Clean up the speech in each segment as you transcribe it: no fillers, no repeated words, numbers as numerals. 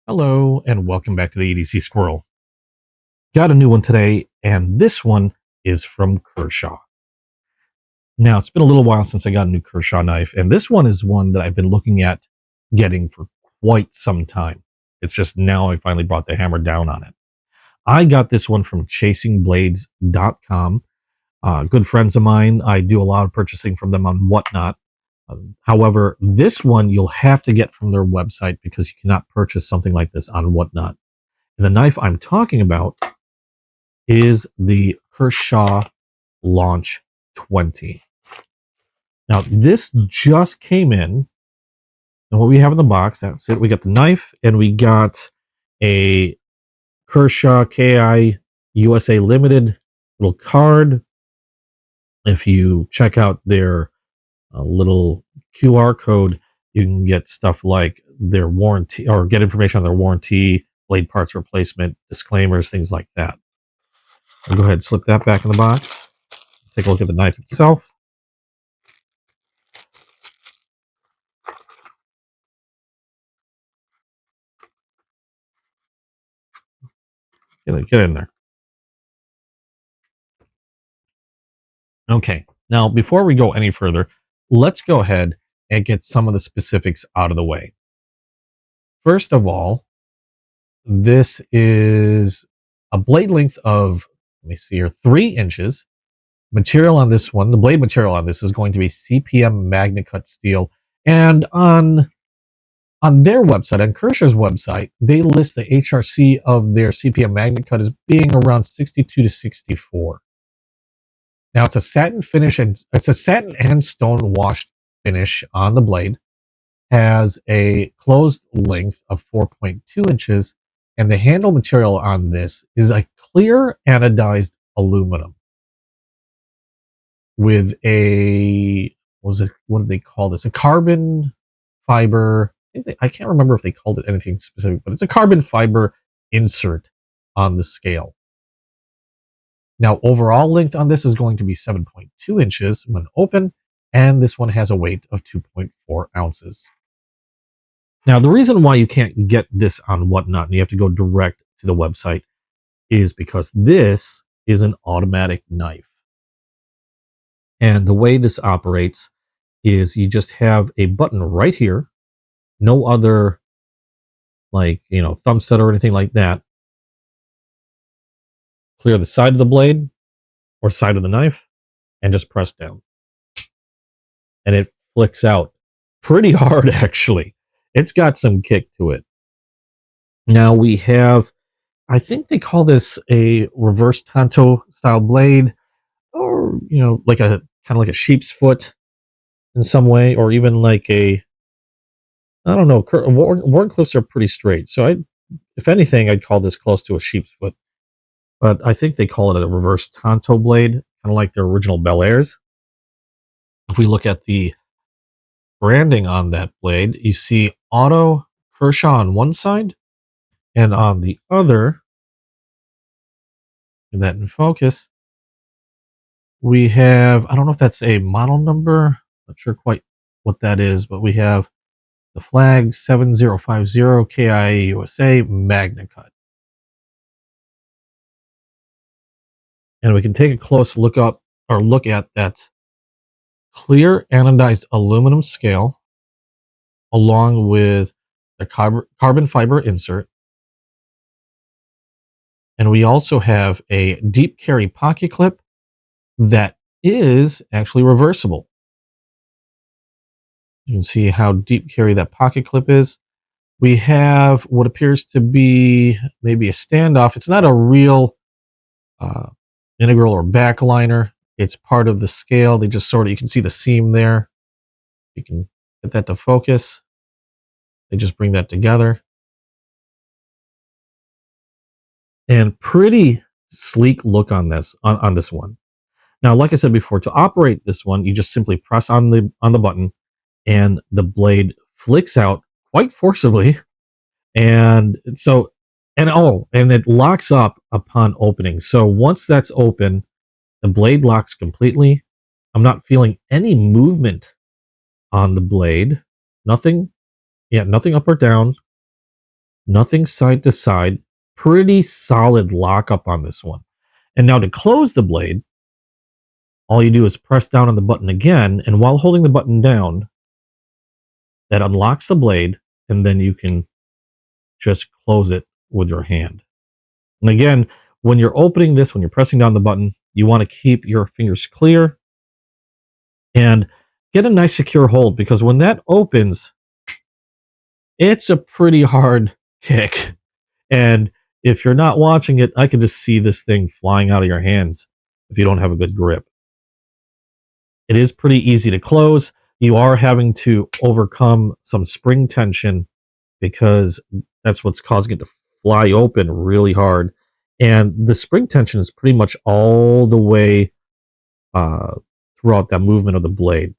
Hello, and welcome back to the EDC Squirrel. Got a new one today, and this one is from Kershaw. Now, it's been a little while since I got a new Kershaw knife, and this one is one that I've been looking at getting for quite some time. It's just now I finally brought the hammer down on it. I got this one from chasingblades.com. Good friends of mine. I do a lot of purchasing from them on Whatnot. However, this one you'll have to get from their website because you cannot purchase something like this on Whatnot. And the knife I'm talking about is the Kershaw Launch 20. Now, this just came in, and what we have in the box, that's it. We got the knife, and we got a Kershaw KI USA Limited little card. If you check out their little QR code, you can get stuff like their warranty or get information on their warranty, blade parts replacement, disclaimers, things like that. I'll go ahead and slip that back in the box. Take a look at the knife itself. Get in there. Okay, now before we go any further, let's go ahead and get some of the specifics out of the way. First of all, this is a blade length of, let me see here, 3 inches. Material on this one, the blade material on this is going to be CPM MagnaCut steel. And on their website, on Kershaw's website, they list the HRC of their CPM MagnaCut as being around 62 to 64. Now it's a satin finish, and it's a satin and stone washed finish on the blade. Has a closed length of 4.2 inches, and the handle material on this is a clear anodized aluminum with a what did they call this? A carbon fiber. I can't remember if they called it anything specific, but it's a carbon fiber insert on the scale. Now, overall length on this is going to be 7.2 inches when open, and this one has a weight of 2.4 ounces. Now, the reason why you can't get this on Whatnot and you have to go direct to the website is because this is an automatic knife. And the way this operates is you just have a button right here, no other, like, thumb set or anything like that. Clear the side of the blade or side of the knife and just press down. And it flicks out pretty hard, actually. It's got some kick to it. Now we have, I think they call this a reverse tanto style blade, or, like a kind of like a sheep's foot in some way, or even like I don't know, worn clips are pretty straight. So if anything, I'd call this close to a sheep's foot. But I think they call it a reverse tanto blade, kind of like their original Bel Airs. If we look at the branding on that blade, you see Auto Kershaw on one side, and on the other, get that in focus, we have, I don't know if that's a model number, not sure quite what that is, but we have the flag 7050 KIA USA MagnaCut. And we can take a close look at that clear anodized aluminum scale along with the carbon fiber insert. And we also have a deep carry pocket clip that is actually reversible. You can see how deep carry that pocket clip is. We have what appears to be maybe a standoff. It's not a real integral or backliner. It's part of the scale. They just you can see the seam there. You can get that to focus. They just bring that together. And pretty sleek look on this one. Now, like I said before, to operate this one, you just simply press on the button, and the blade flicks out quite forcibly, and it locks up upon opening. So once that's open, the blade locks completely. I'm not feeling any movement on the blade. Nothing up or down. Nothing side to side. Pretty solid lockup on this one. And now to close the blade, all you do is press down on the button again, and while holding the button down, that unlocks the blade, and then you can just close it with your hand. And again, when you're opening this, when you're pressing down the button, you want to keep your fingers clear and get a nice secure hold, because when that opens, it's a pretty hard kick. And if you're not watching it, I can just see this thing flying out of your hands if you don't have a good grip. It is pretty easy to close. You are having to overcome some spring tension because that's what's causing it to fly open really hard. And the spring tension is pretty much all the way uh, throughout that movement of the blade.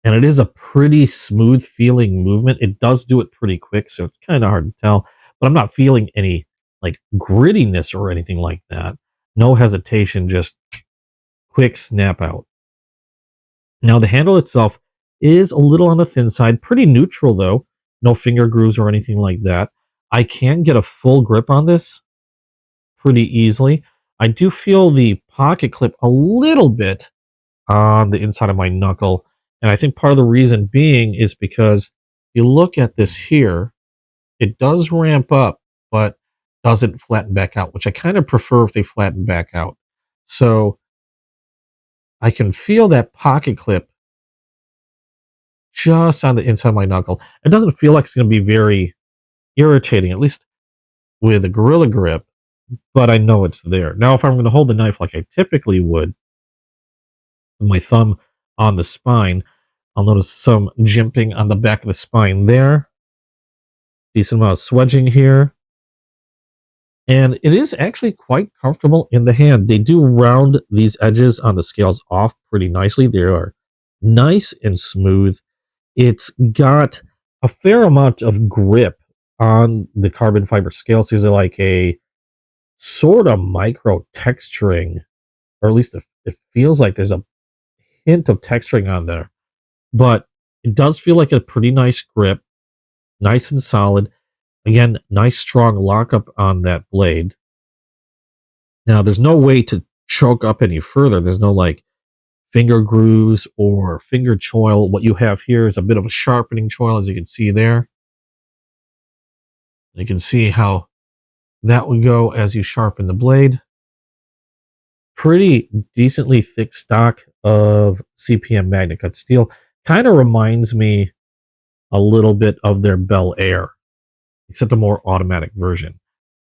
And it is a pretty smooth feeling movement. It does do it pretty quick, so it's kind of hard to tell. But I'm not feeling any like grittiness or anything like that. No hesitation, just quick snap out. Now the handle itself is a little on the thin side, pretty neutral though. No finger grooves or anything like that. I can get a full grip on this pretty easily. I do feel the pocket clip a little bit on the inside of my knuckle. And I think part of the reason being is because you look at this here, it does ramp up, but doesn't flatten back out, which I kind of prefer if they flatten back out. So I can feel that pocket clip just on the inside of my knuckle. It doesn't feel like it's going to be very irritating, at least with a Gorilla Grip, but I know it's there. Now, if I'm going to hold the knife like I typically would, with my thumb on the spine, I'll notice some jimping on the back of the spine there. Decent amount of swedging here. And it is actually quite comfortable in the hand. They do round these edges on the scales off pretty nicely. They are nice and smooth. It's got a fair amount of grip on the carbon fiber scales. These are like a sort of micro texturing, or at least it feels like there's a hint of texturing on there. But it does feel like a pretty nice grip, nice and solid. Again, nice strong lockup on that blade. Now, there's no way to choke up any further. There's no like finger grooves or finger choil. What you have here is a bit of a sharpening choil, as you can see there. You can see how that would go as you sharpen the blade. Pretty decently thick stock of CPM magnet cut steel. Kind of reminds me a little bit of their Bel Air, except a more automatic version.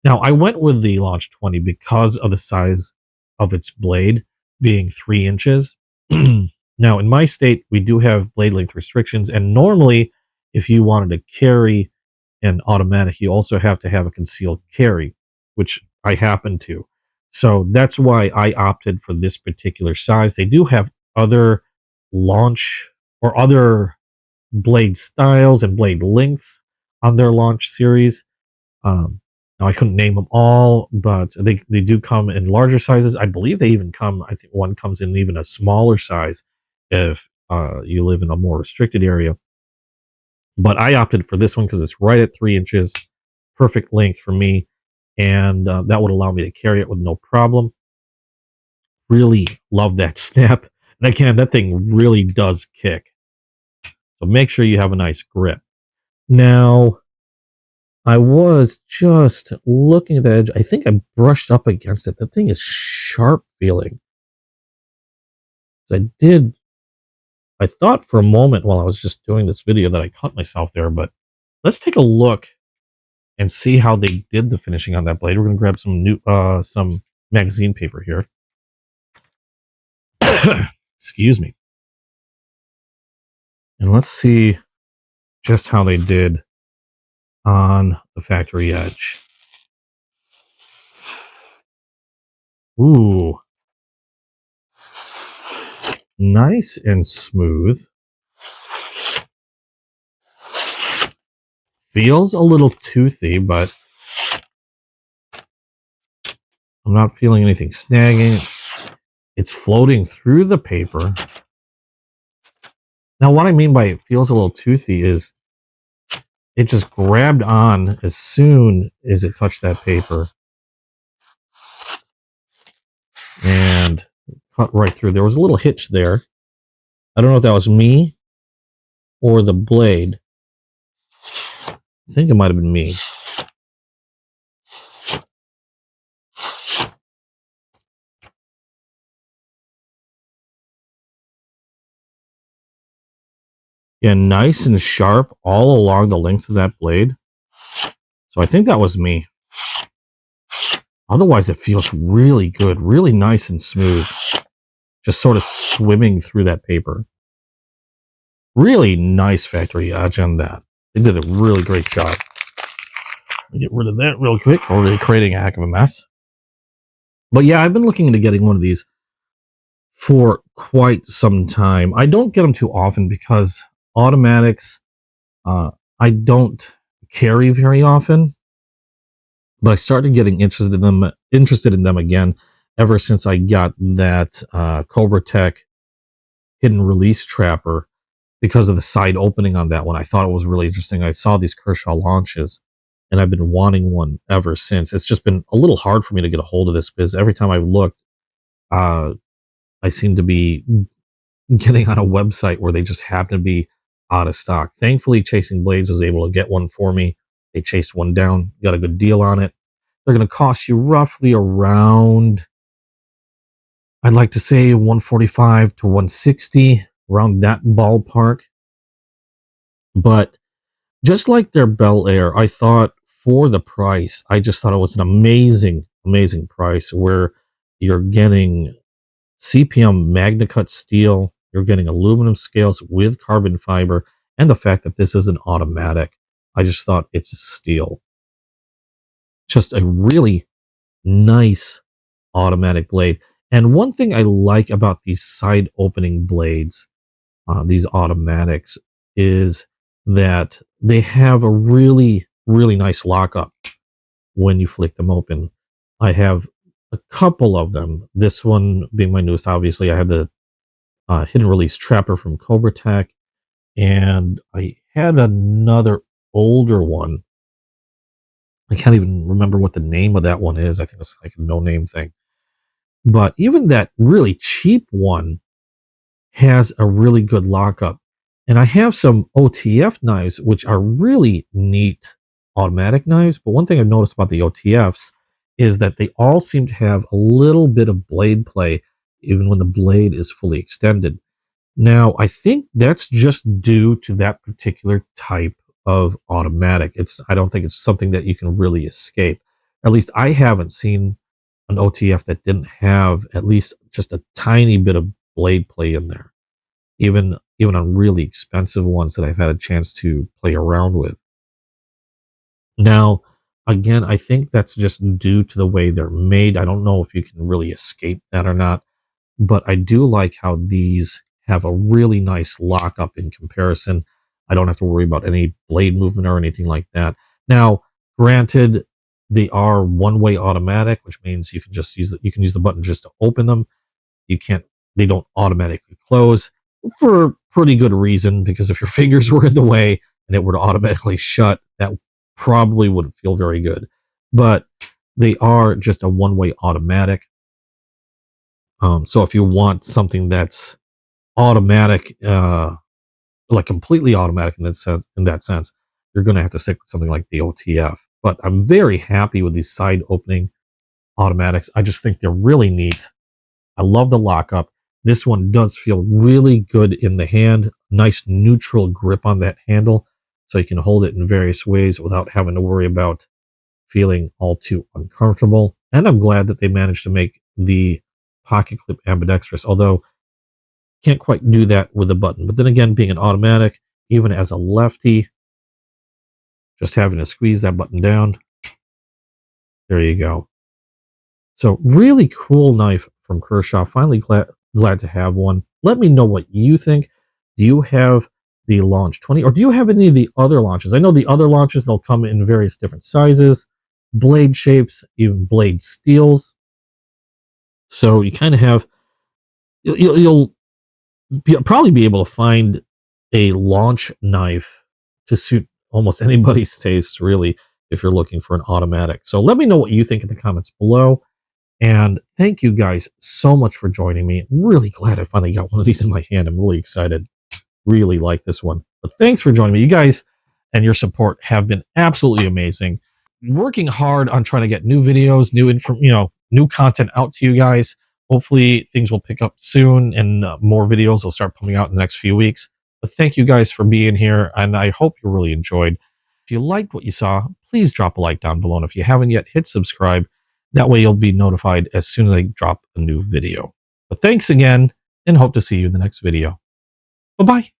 Now, I went with the Launch 20 because of the size of its blade being 3 inches. Now, in my state, we do have blade length restrictions, and normally, if you wanted to carry an automatic, you also have to have a concealed carry, which I happen to. So that's why I opted for this particular size. They do have other Launch or other blade styles and blade lengths on their Launch series. Now I couldn't name them all, but they do come in larger sizes. I believe they even come, I think one comes in even a smaller size if you live in a more restricted area. But I opted for this one because it's right at 3 inches, perfect length for me, and that would allow me to carry it with no problem. Really love that snap. And again, that thing really does kick. So make sure you have a nice grip. Now, I was just looking at the edge. I think I brushed up against it. The thing is sharp feeling. I thought for a moment while I was just doing this video that I cut myself there, but let's take a look and see how they did the finishing on that blade. We're going to grab some magazine paper here. Excuse me. And let's see just how they did on the factory edge. Ooh. Nice and smooth. Feels a little toothy, but I'm not feeling anything snagging. It's floating through the paper. Now, what I mean by it feels a little toothy is it just grabbed on as soon as it touched that paper and cut right through. There was a little hitch there. I don't know if that was me or the blade. I think it might have been me. Yeah, nice and sharp all along the length of that blade. So I think that was me. Otherwise, it feels really good, really nice and smooth. Just sort of swimming through that paper. Really nice factory edge on that. They did a really great job. Get rid of that real quick, already creating a heck of a mess. But yeah, I've been looking into getting one of these for quite some time. I don't get them too often because automatics, I don't carry very often. But I started getting interested in them again ever since I got that Cobra Tech hidden release trapper because of the side opening on that one. I thought it was really interesting. I saw these Kershaw launches and I've been wanting one ever since. It's just been a little hard for me to get a hold of this because every time I've looked, I seem to be getting on a website where they just happen to be out of stock. Thankfully, Chasing Blades was able to get one for me. They chased one down, got a good deal on it. They're going to cost you roughly around, I'd like to say 145 to 160, around that ballpark. But just like their Bel Air, I thought for the price, I just thought it was an amazing, amazing price where you're getting CPM Magna Cut steel, you're getting aluminum scales with carbon fiber, and the fact that this is an automatic. I just thought it's a steal. Just a really nice automatic blade. And one thing I like about these side opening blades, these automatics, is that they have a really, really nice lockup when you flick them open. I have a couple of them. This one being my newest, obviously. I have the hidden release trapper from Cobra Tech, and I had another older one. I can't even remember what the name of that one is. I think it's like a no-name thing. But even that really cheap one has a really good lockup. And I have some OTF knives, which are really neat automatic knives. But one thing I've noticed about the OTFs is that they all seem to have a little bit of blade play, even when the blade is fully extended. Now, I think that's just due to that particular type of automatic. I don't think it's something that you can really escape. At least I haven't seen an OTF that didn't have at least just a tiny bit of blade play in there, even on really expensive ones that I've had a chance to play around with. Now, again, I think that's just due to the way they're made. I don't know if you can really escape that or not, but I do like how these have a really nice lockup in comparison. I don't have to worry about any blade movement or anything like that. Now, granted, they are one-way automatic, which means you can use the button just to open them. They don't automatically close for pretty good reason, because if your fingers were in the way and it were to automatically shut, that probably wouldn't feel very good. But they are just a one-way automatic. So if you want something that's automatic, like completely automatic in that sense, you're going to have to stick with something like the OTF. But I'm very happy with these side opening automatics. I just think they're really neat. I love the lockup. This one does feel really good in the hand. Nice neutral grip on that handle, so you can hold it in various ways without having to worry about feeling all too uncomfortable. And I'm glad that they managed to make the pocket clip ambidextrous, although can't quite do that with a button. But then again, being an automatic, even as a lefty, just having to squeeze that button down, there you go. So really cool knife from Kershaw. Finally glad to have one. Let me know what you think. Do you have the Launch 20, or do you have any of the other launches? I know the other launches, they'll come in various different sizes, blade shapes, even blade steels. So you kind of have, you'll probably be able to find a launch knife to suit almost anybody's taste, really, if you're looking for an automatic. So let me know what you think in the comments below. And thank you guys so much for joining me. I'm really glad I finally got one of these in my hand. I'm really excited. Really like this one. But thanks for joining me. You guys and your support have been absolutely amazing. Working hard on trying to get new videos, new content out to you guys. Hopefully things will pick up soon and more videos will start coming out in the next few weeks. But thank you guys for being here, and I hope you really enjoyed. If you liked what you saw, please drop a like down below. And if you haven't yet, hit subscribe. That way you'll be notified as soon as I drop a new video. But thanks again, and hope to see you in the next video. Bye-bye.